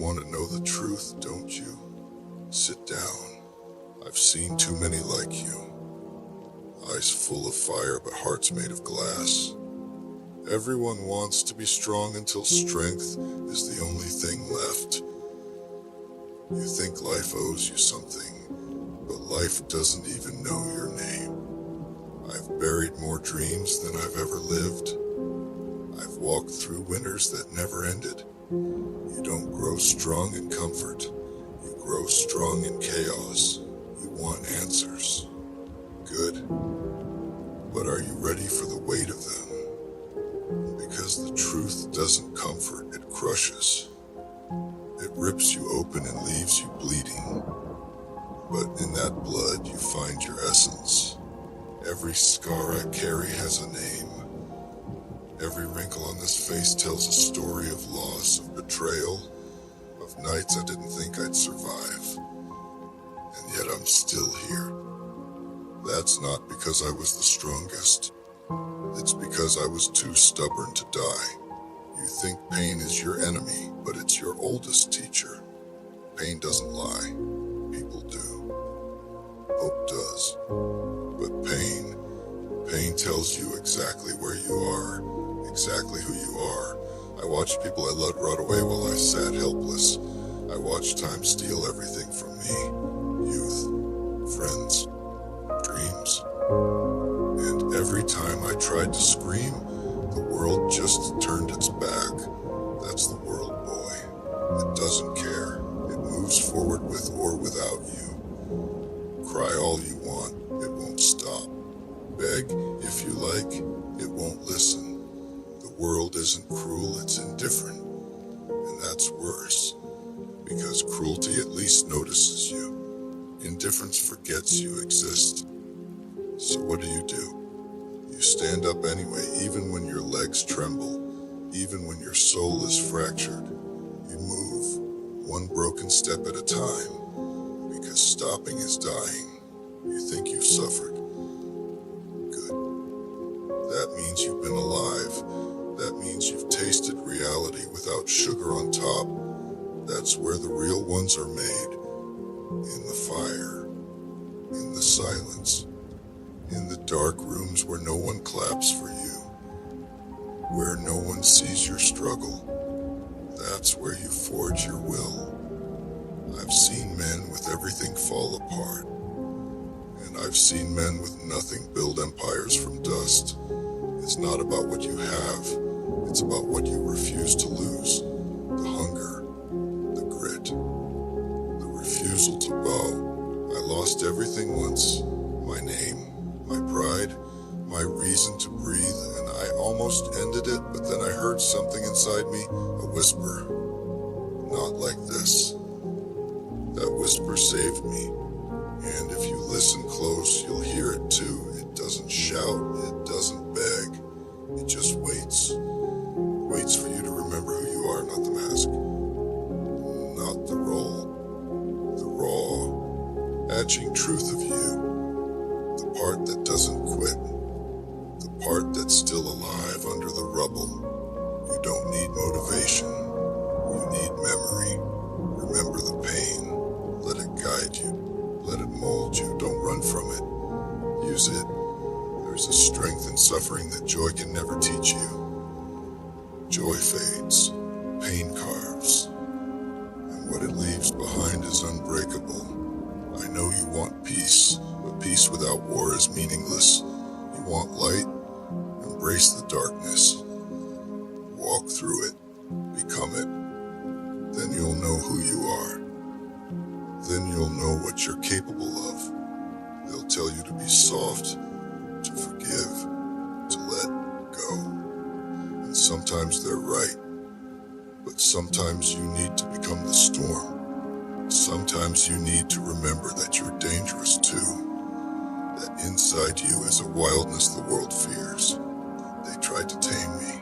want to know the truth, don't you? Sit down. I've seen too many like you. Eyes full of fire, but hearts made of glass. Everyone wants to be strong until strength is the only thing left. You think life owes you something, but life doesn't even know your name. I've buried more dreams than I've ever lived. I've walked through winters that never ended. You don't grow strong in comfort. You grow strong in chaos. You want answers. Good. But are you ready for the weight of them? Because the truth doesn't comfort, it crushes. It rips you open and leaves you bleeding. But in that blood you find your essence. Every scar I carry has a name. Every wrinkle on this face tells a story of loss, of betrayal, of nights I didn't think I'd survive. And yet I'm still here. That's not because I was the strongest. It's because I was too stubborn to die. You think pain is your enemy, but it's your oldest teacher. Pain doesn't lie. People do. Hope does. But pain tells you exactly where you are, exactly who you are. I watched people I loved rot away while I sat helpless. I watched time steal everything from me. Youth, friends, dreams. And every time I tried to scream, the world just turned its back. That's the world, boy. It doesn't care. It moves forward with or without you. Cry all you want, it won't stop. Beg if you like, it won't listen. The world isn't cruel, it's indifferent. And that's worse, because cruelty at least notices you. Indifference forgets you exist. So what do? You stand up anyway, even when your legs tremble, even when your soul is fractured. You move, one broken step at a time, because stopping is dying. You think you've suffered. Good. That means you've been alive. That means you've tasted reality without sugar on top. That's where the real ones are made. In the fire, in the silence, in the dark rooms where no one claps for you, where no one sees your struggle. That's where you forge your will. I've seen men with everything fall apart, and I've seen men with nothing build empires from dust. It's not about what you have, it's about what you refuse to lose. The hunger, the grit, the refusal to bow. I lost everything once. My name, my pride, my reason to breathe, and I almost ended it, but then I heard something inside me, a whisper. Not like this. That whisper saved me, and if you listen close, you'll hear it too. It doesn't shout, it doesn't beg, it just waits. Waits for you to remember who you are, not the mask, not the role, the raw, etching truth of you. The part that doesn't quit. The part that's still alive under the rubble. You don't need motivation. You need memory. Remember the pain. Let it guide you. Let it mold you. Don't run from it. Use it. There's a strength in suffering that joy can never teach you. Joy fades. Pain carves. And what it leaves behind is unbreakable. I know you want peace. But peace without war is meaningless. You want light? Embrace the darkness. Walk through it. Become it. Then you'll know who you are. Then you'll know what you're capable of. They'll tell you to be soft, to forgive, to let go. And sometimes they're right. But sometimes you need to become the storm. Sometimes you need to remember that you're dangerous too. That inside you is a wildness the world fears. They tried to tame me.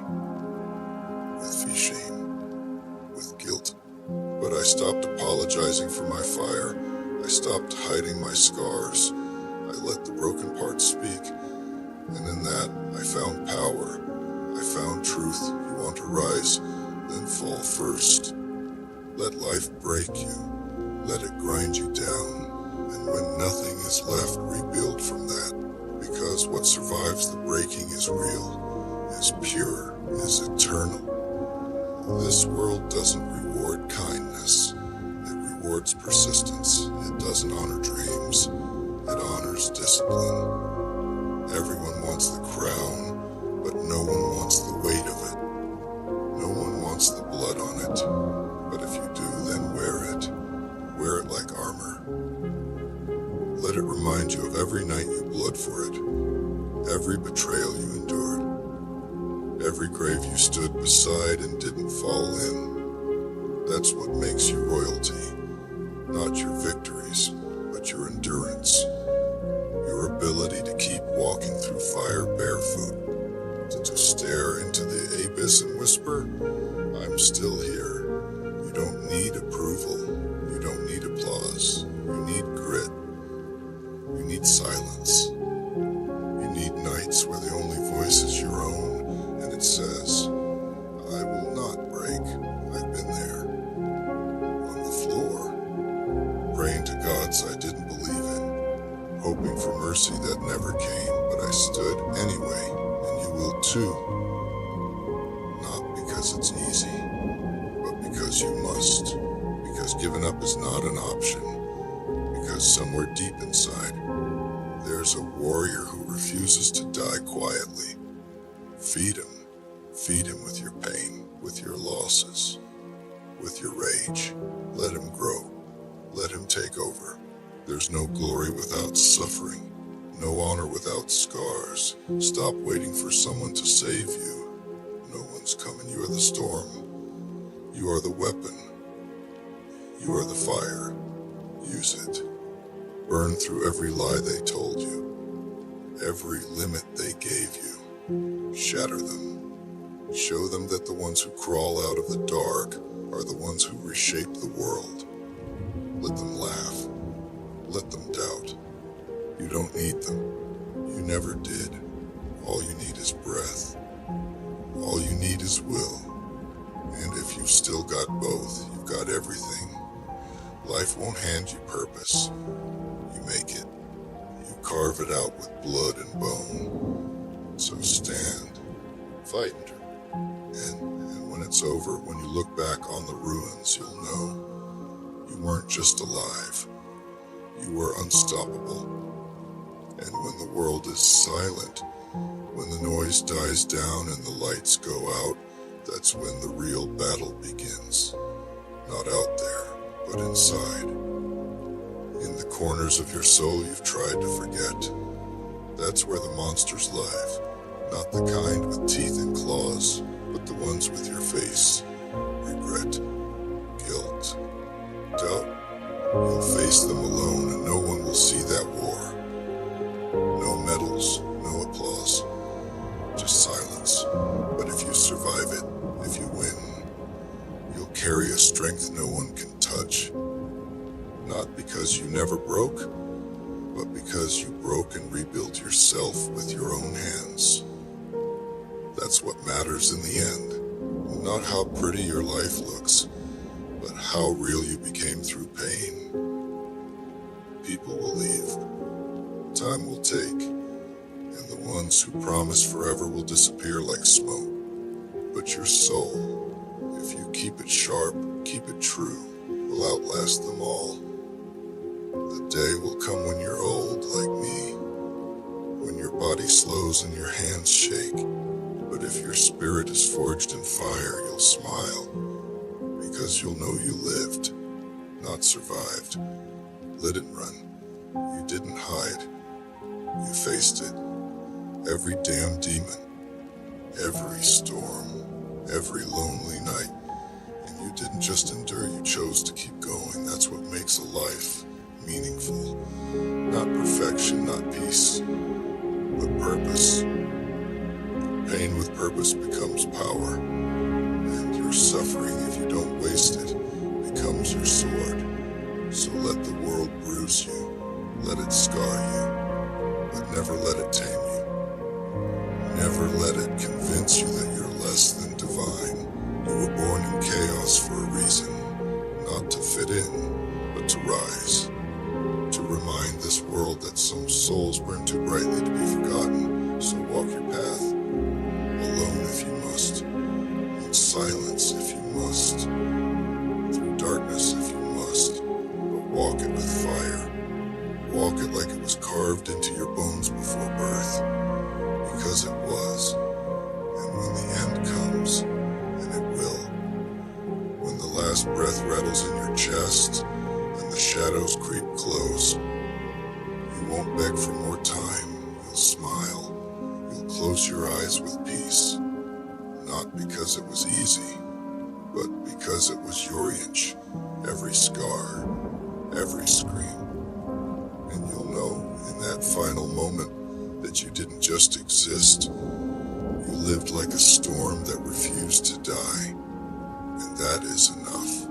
With shame. With guilt. But I stopped apologizing for my fire. I stopped hiding my scars. I let the broken parts speak. And in that, I found power. I found truth. You want to rise, then fall first. Let life break you. Let it grind you down. And when nothing is left, rebuild from that. Because what survives the breaking is real, is pure, is eternal. This world doesn't reward kindness. It rewards persistence. It doesn't honor dreams. It honors discipline. Everyone wants the crown, but no one wants the weight of it. No one wants the blood on it. But if you do, then wear it. Wear it like armor. Let it remind you of every night you bled for it. Every betrayal you endured. Every grave you stood beside and didn't fall in. That's what makes you royalty. Not your victories, but your endurance. Your ability to keep walking through fire barefoot. To stare into the abyss and whisper, I'm still here. You don't need approval. You don't need applause. You need grit. You need silence. You need nights where the only voice is your own, and it says, I will not break. I've been there. On the floor, praying to gods I didn't believe in, hoping for mercy that never came, but I stood anyway, and you will too. Not because it's easy, but because you must. Because giving up is not an option. Because somewhere deep inside, there's a warrior who refuses to die quietly. Feed him. Feed him with your pain, with your losses, with your rage. Let him grow. Let him take over. There's no glory without suffering. No honor without scars. Stop waiting for someone to save you. No one's coming. You are the storm. You are the weapon. You are the fire. Use it. Burn through every lie they told you. Every limit they gave you. Shatter them. Show them that the ones who crawl out of the dark are the ones who reshape the world. Let them laugh. Let them doubt. You don't need them. You never did. All you need is breath. All you need is will. And if you've still got both, you've got everything. Life won't hand you purpose. You make it. You carve it out with blood and bone. So stand. Fight. And when it's over, when you look back on the ruins, you'll know you weren't just alive. You were unstoppable. And when the world is silent, when the noise dies down and the lights go out, that's when the real battle begins. Not out there, but inside. In the corners of your soul you've tried to forget. That's where the monsters live. Not the kind with teeth and claws, but the ones with your face. Regret, guilt, doubt. You'll face them alone and no one will see that war. No medals, no applause, just silence. But if you survive it, if you win, you'll carry a strength no one can touch. Not because you never broke, but because you broke and rebuilt yourself with your own hands. That's what matters in the end. Not how pretty your life looks, but how real you became through pain. People will leave. Time will take. And the ones who promise forever will disappear like smoke. But your soul, if you keep it sharp, keep it true, will outlast them all. The day will come when you're old like me, when your body slows and your hands shake. But if your spirit is forged in fire, you'll smile, because you'll know you lived, not survived. Let it run. You didn't hide. You faced it. Every damn demon, every storm, every lonely night. And you didn't just endure, you chose to keep going. That's what makes a life meaningful. Not perfection, not peace, but purpose. Pain with purpose becomes power, and your suffering, if you don't waste it, becomes your sword. So let the world bruise you, let it scar you, but never let it tame you. Never let it convince you that you're less than divine. You were born in chaos for a reason, with fire. Walk it like it was carved into your bones before birth, because it was. And when the end comes, and it will, when the last breath rattles in your chest and the shadows creep close, you won't beg for more time. You'll smile. You'll close your eyes with peace. Not because it was easy, but because it was your inch, every scar, every scream. And you'll know in that final moment that you didn't just exist. You lived like a storm that refused to die. And that is enough.